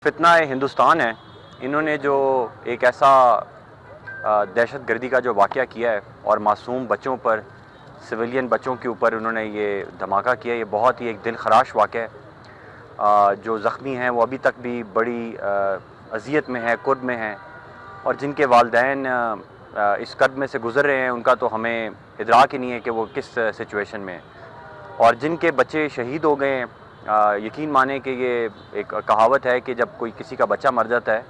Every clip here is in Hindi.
फितना हिंदुस्तान है। इन्होंने जो एक ऐसा दहशत गर्दी का जो वाक़या किया है और मासूम बच्चों पर, सिविलियन बच्चों के ऊपर उन्होंने ये धमाका किया, ये बहुत ही एक दिल खराश वाक़या है। जो ज़ख्मी हैं वो अभी तक भी बड़ी अज़ियत में है, कुर्ब में हैं, और जिनके वालिदैन इस कर्ब में से गुज़र रहे हैं उनका तो हमें इदराक ही नहीं है कि वो किस सिचुएशन में है। और जिनके बच्चे शहीद हो गए हैं, यकीन माने कि ये एक कहावत है कि जब कोई किसी का बच्चा मर जाता है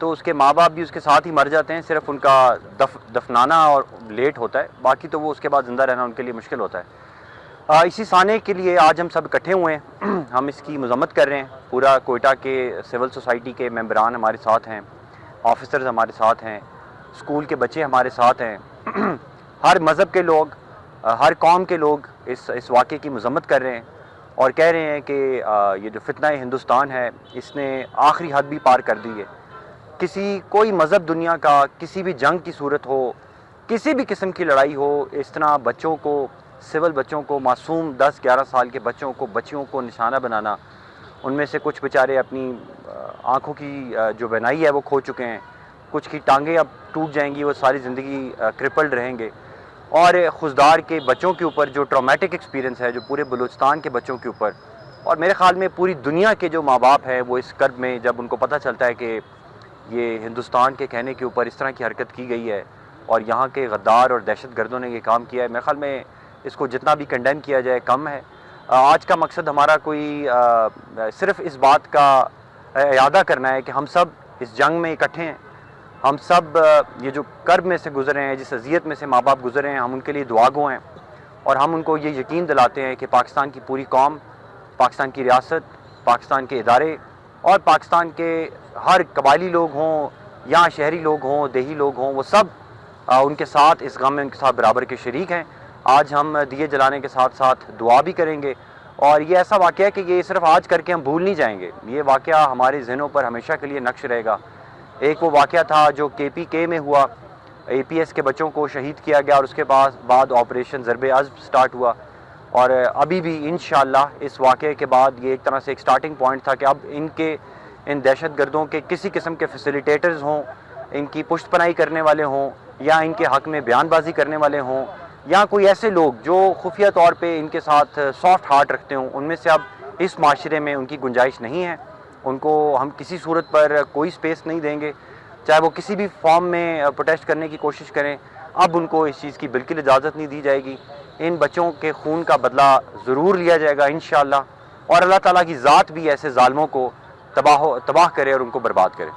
तो उसके माँ बाप भी उसके साथ ही मर जाते हैं, सिर्फ उनका दफनाना और लेट होता है, बाकी तो वो उसके बाद ज़िंदा रहना उनके लिए मुश्किल होता है। इसी साने के लिए आज हम सब इकट्ठे हुए हैं। हम इसकी मज़म्मत कर रहे हैं। पूरा कोयटा के सिविल सोसाइटी के मेंबरान हमारे साथ हैं, ऑफिसर्स हमारे साथ हैं, स्कूल के बच्चे हमारे साथ हैं। हर मज़हब के लोग, हर कौम के लोग इस वाक़े की मज़म्मत कर रहे हैं और कह रहे हैं कि ये जो फितना हिंदुस्तान है इसने आखिरी हद भी पार कर दी है। कोई मज़हब दुनिया का, किसी भी जंग की सूरत हो, किसी भी किस्म की लड़ाई हो, इस तरह बच्चों को, सिविल बच्चों को, मासूम 10-11 साल के बच्चों को निशाना बनाना, उनमें से कुछ बेचारे अपनी आँखों की जो बनाई है वो खो चुके हैं, कुछ की टांगें अब टूट जाएंगी, वो सारी ज़िंदगी क्रिपल्ड रहेंगे। और खुशदार के बच्चों के ऊपर जो ट्रॉमेटिक एक्सपीरियंस है, जो पूरे बलूचिस्तान के बच्चों के ऊपर, और मेरे ख़्याल में पूरी दुनिया के जो माँ बाप हैं वो इस कर्ब में, जब उनको पता चलता है कि ये हिंदुस्तान के कहने के ऊपर इस तरह की हरकत की गई है और यहाँ के गद्दार और दहशतगर्दों ने ये काम किया है, मेरे ख़्याल में इसको जितना भी कंडेम किया जाए कम है। आज का मकसद हमारा कोई सिर्फ़ इस बात का इरादा करना है कि हम सब इस जंग में इकट्ठे हैं। हम सब ये जो कर्ब में से गुजरे हैं, जिस अज़ियत में से माँ बाप गुजरे हैं, हम उनके लिए दुआगो हैं और हम उनको ये यकीन दिलाते हैं कि पाकिस्तान की पूरी कौम, पाकिस्तान की रियासत, पाकिस्तान के इदारे और पाकिस्तान के हर कबायली लोग हों या शहरी लोग हों, देही लोग हों, वो सब उनके साथ इस गम में उनके साथ बराबर के शरीक हैं। आज हम दिए जलाने के साथ साथ दुआ भी करेंगे और ये ऐसा वाक़या है कि ये सिर्फ आज करके हम भूल नहीं जाएंगे। ये वाक़या हमारे ज़हनों पर हमेशा के लिए नक्श रहेगा। एक वो वाक़या था जो KPK में हुआ, APS के बच्चों को शहीद किया गया और उसके बाद ऑपरेशन ज़रब-ए-अज़्ब स्टार्ट हुआ, और अभी भी इंशाअल्लाह इस वाक़े के बाद ये एक तरह से एक स्टार्टिंग पॉइंट था कि अब इन दहशतगर्दों के किसी किस्म के फैसिलिटेटर्स हों, इनकी पुष्टपनाही करने वाले हों या इनके हक़ में बयानबाजी करने वाले हों, या कोई ऐसे लोग जो खुफिया तौर पे इनके साथ सॉफ्ट हार्ट रखते हों, उनमें से अब इस माशरे में उनकी गुंजाइश नहीं है। उनको हम किसी सूरत पर कोई स्पेस नहीं देंगे, चाहे वो किसी भी फॉर्म में प्रोटेस्ट करने की कोशिश करें। अब उनको इस चीज़ की बिल्कुल इजाज़त नहीं दी जाएगी। इन बच्चों के खून का बदला ज़रूर लिया जाएगा इंशाअल्लाह, और अल्लाह ताला की ज़ात भी ऐसे ज़ालिमों को तबाह करे और उनको बर्बाद करे।